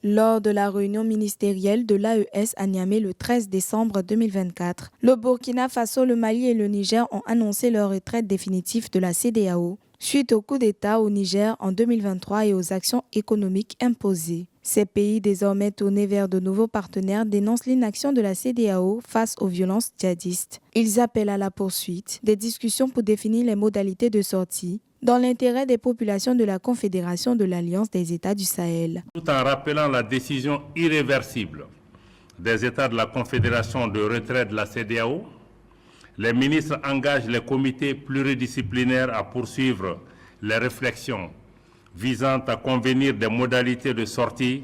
Lors de la réunion ministérielle de l'AES à Niamey le 13 décembre 2024, le Burkina Faso, le Mali et le Niger ont annoncé leur retraite définitive de la CEDEAO suite au coup d'État au Niger en 2023 et aux actions économiques imposées. Ces pays, désormais tournés vers de nouveaux partenaires, dénoncent l'inaction de la CEDEAO face aux violences djihadistes. Ils appellent à la poursuite des discussions pour définir les modalités de sortie dans l'intérêt des populations de la Confédération de l'Alliance des États du Sahel. Tout en rappelant la décision irréversible des États de la Confédération de retrait de la CEDEAO, les ministres engagent les comités pluridisciplinaires à poursuivre les réflexions visant à convenir des modalités de sortie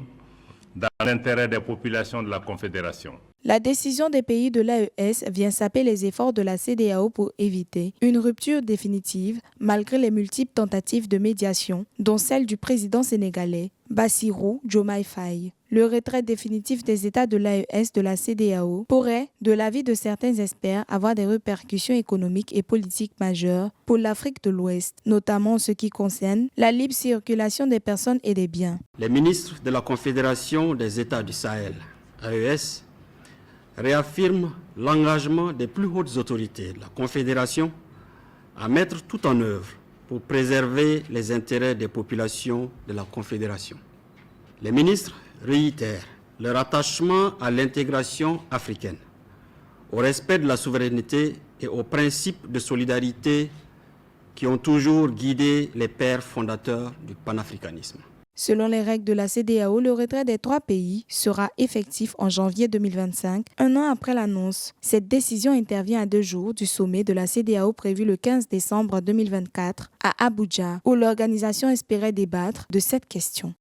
dans l'intérêt des populations de la Confédération. La décision des pays de l'AES vient saper les efforts de la CEDEAO pour éviter une rupture définitive malgré les multiples tentatives de médiation, dont celle du président sénégalais Bassirou Diomaye Faye. Le retrait définitif des États de l'AES de la CEDEAO pourrait, de l'avis de certains experts, avoir des répercussions économiques et politiques majeures pour l'Afrique de l'Ouest, notamment en ce qui concerne la libre circulation des personnes et des biens. Les ministres de la Confédération des États du Sahel, AES, réaffirme l'engagement des plus hautes autorités de la Confédération à mettre tout en œuvre pour préserver les intérêts des populations de la Confédération. Les ministres réitèrent leur attachement à l'intégration africaine, au respect de la souveraineté et aux principes de solidarité qui ont toujours guidé les pères fondateurs du panafricanisme. Selon les règles de la CEDEAO, le retrait des 3 pays sera effectif en janvier 2025, un an après l'annonce. Cette décision intervient à 2 jours du sommet de la CEDEAO prévu le 15 décembre 2024 à Abuja, où l'organisation espérait débattre de cette question.